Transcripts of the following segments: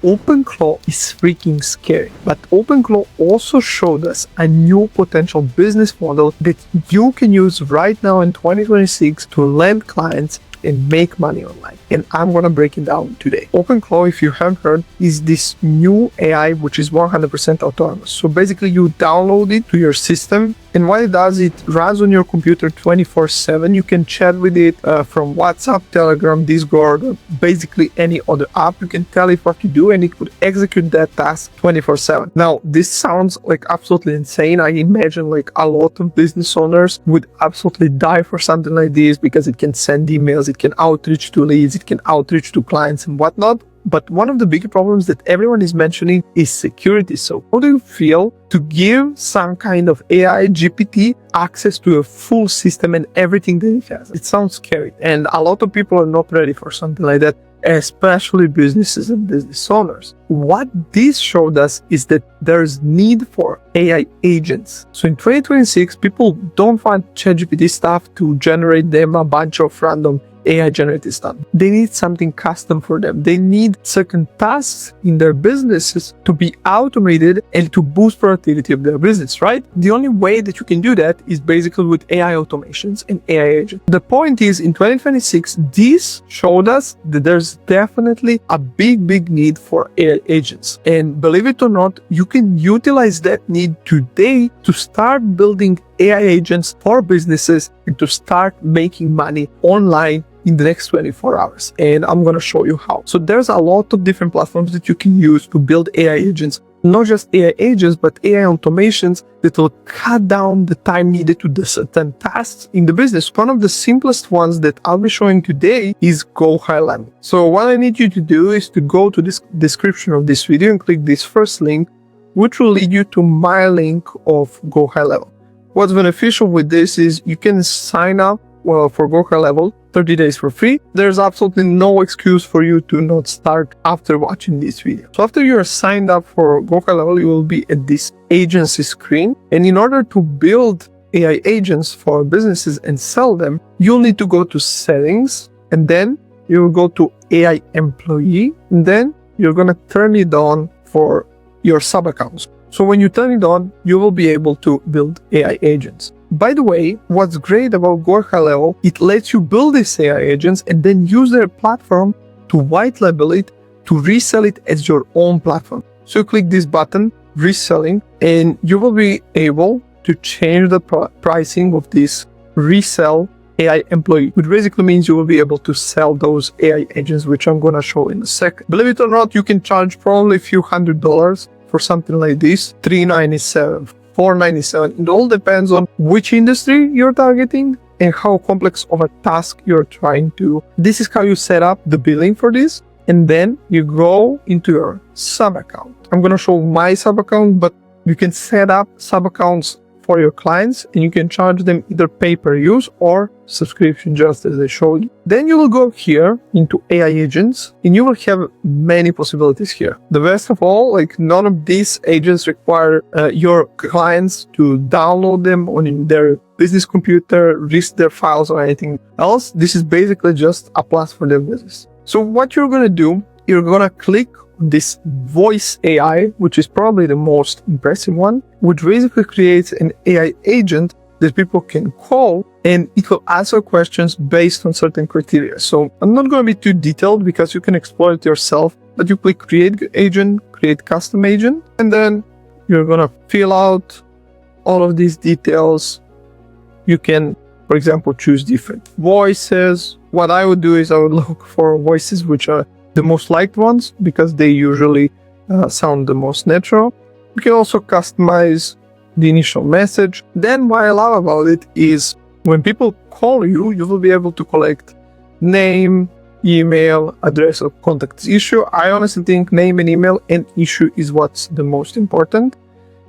OpenClaw is freaking scary, but OpenClaw also showed us a new potential business model that you can use right now in 2026 to land clients and make money online. And I'm gonna break it down today. OpenClaw, if you haven't heard, is this new AI which is 100% autonomous. So basically you download it to your system, and what it does, it runs on your computer 24/7. You can chat with it from WhatsApp, Telegram, Discord, or basically any other app. You can tell it what to do and it would execute that task 24/7. Now, this sounds like absolutely insane. I imagine like a lot of business owners would absolutely die for something like this because it can send emails, it can outreach to leads, it can outreach to clients and whatnot. But one of the big problems that everyone is mentioning is security. So how do you feel to give some kind of AI GPT access to a full system and everything that it has? It sounds scary, and a lot of people are not ready for something like that, especially businesses and business owners. What this showed us is that there's need for AI agents. So in 2026, people don't want ChatGPT stuff to generate them a bunch of random AI generated stuff. They need something custom for them. They need certain tasks in their businesses to be automated and to boost productivity of their business, right? The only way that you can do that is basically with AI automations and AI agents. The point is, in 2026, this showed us that there's definitely a big need for AI agents. And believe it or not, you can utilize that need today to start building AI agents for businesses and to start making money online in the next 24 hours. And I'm going to show you how. So there's a lot of different platforms that you can use to build AI agents, not just AI agents, but AI automations that will cut down the time needed to do certain tasks in the business. One of the simplest ones that I'll be showing today is GoHighLevel. So what I need you to do is to go to this description of this video and click this first link, which will lead you to my link of GoHighLevel. What's beneficial with this is you can sign up for GoHighLevel 30 days for free. There's absolutely no excuse for you to not start after watching this video. So after you're signed up for GoHighLevel, you will be at this agency screen. And in order to build AI agents for businesses and sell them, you'll need to go to settings, and then you'll go to AI employee, and then you're going to turn it on for your sub accounts. So when you turn it on, you will be able to build AI agents. By the way, what's great about GoHighLevel, it lets you build these AI agents and then use their platform to white label it, to resell it as your own platform. So you click this button, reselling, and you will be able to change the pricing of this resell AI employee, which basically means you will be able to sell those AI agents, which I'm going to show in a second. Believe it or not, you can charge probably a few $100s for something like this, $397, $497. It all depends on which industry you're targeting and how complex of a task you're trying to. This is how you set up the billing for this, and then you go into your sub account. I'm going to show my sub account, but you can set up sub accounts for your clients and you can charge them either pay per use or subscription, just as I showed you. Then you will go here into AI agents and you will have many possibilities here. The best of all, like none of these agents require your clients to download them on their business computer, risk their files or anything else. This is basically just a plus for their business. So what you're going to do, you're going to click this voice AI, which is probably the most impressive one, which basically creates an AI agent that people can call and it will answer questions based on certain criteria. So I'm not going to be too detailed because you can explore it yourself, but you click create agent, create custom agent, and then you're going to fill out all of these details. You can, for example, choose different voices. What I would do is I would look for voices which are the most liked ones because they usually sound the most natural. You can also customize the initial message. Then what I love about it is when people call you, you will be able to collect name, email, address, or contact issue. I honestly think name and email and issue is what's the most important.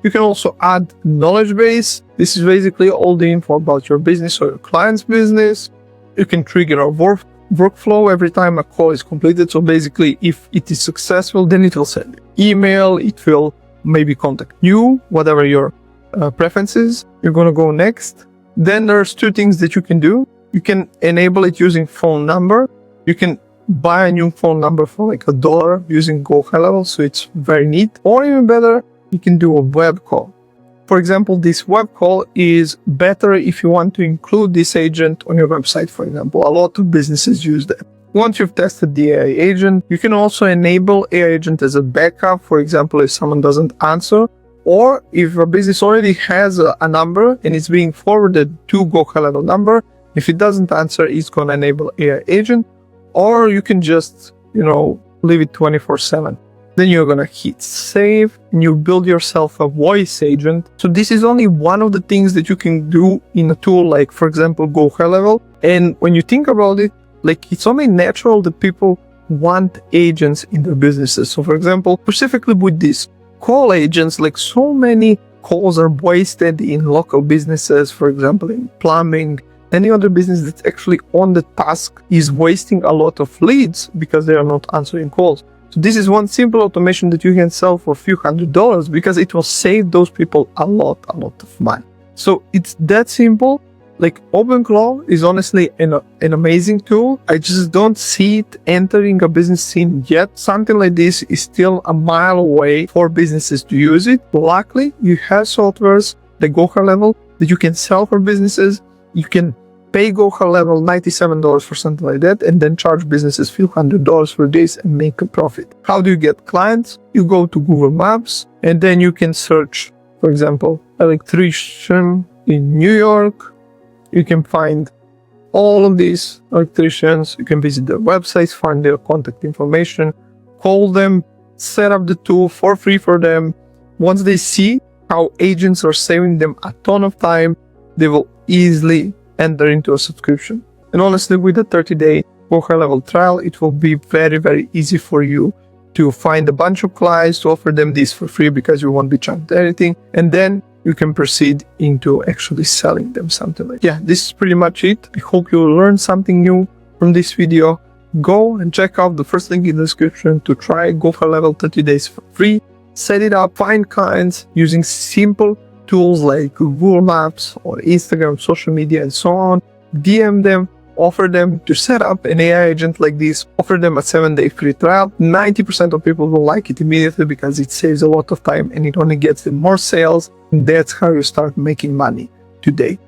You can also add knowledge base. This is basically all the info about your business or your client's business. You can trigger a workflow every time a call is completed. So basically, if it is successful, then it will send email, it will maybe contact you, whatever your preferences. You're going to go next. Then there's two things that you can do. You can enable it using phone number. You can buy a new phone number for like $1 using GoHighLevel, so it's very neat. Or even better, you can do a web call. For example, this web call is better if you want to include this agent on your website, for example. A lot of businesses use that. Once you've tested the AI agent, you can also enable AI agent as a backup, for example, if someone doesn't answer, or if a business already has a number and it's being forwarded to GoHighLevel number, if it doesn't answer, it's going to enable AI agent, or you can just, leave it 24/7. Then you're going to hit save and you build yourself a voice agent. So this is only one of the things that you can do in a tool like, for example, GoHighLevel. And when you think about it, like, it's only natural that people want agents in their businesses. So for example, specifically with these call agents, like, so many calls are wasted in local businesses, for example, in plumbing. Any other business that's actually on the task is wasting a lot of leads because they are not answering calls. So this is one simple automation that you can sell for a few $100s because it will save those people a lot of money. So it's that simple. Like, OpenClaw is honestly an amazing tool. I just don't see it entering a business scene yet. Something like this is still a mile away for businesses to use it. Luckily, you have softwares like GoHighLevel that you can sell for businesses. You can pay GoHighLevel $97 for something like that, and then charge businesses a few $100s for this and make a profit. How do you get clients? You go to Google Maps, and then you can search, for example, electrician in New York. You can find all of these electricians. You can visit their websites, find their contact information, call them, set up the tool for free for them. Once they see how agents are saving them a ton of time, they will easily enter into a subscription. And honestly, with a 30-day GoHighLevel trial, it will be very easy for you to find a bunch of clients, to offer them this for free because you won't be charged anything, and then you can proceed into actually selling them something like that. Yeah, this is pretty much it. I hope you learned something new from this video. Go and check out the first link in the description to try GoHighLevel 30 days for free. Set it up, find clients using simple tools like Google Maps or Instagram, social media, and so on. DM them, offer them to set up an AI agent like this, offer them a 7-day free trial. 90% of people will like it immediately because it saves a lot of time and it only gets them more sales. And that's how you start making money today.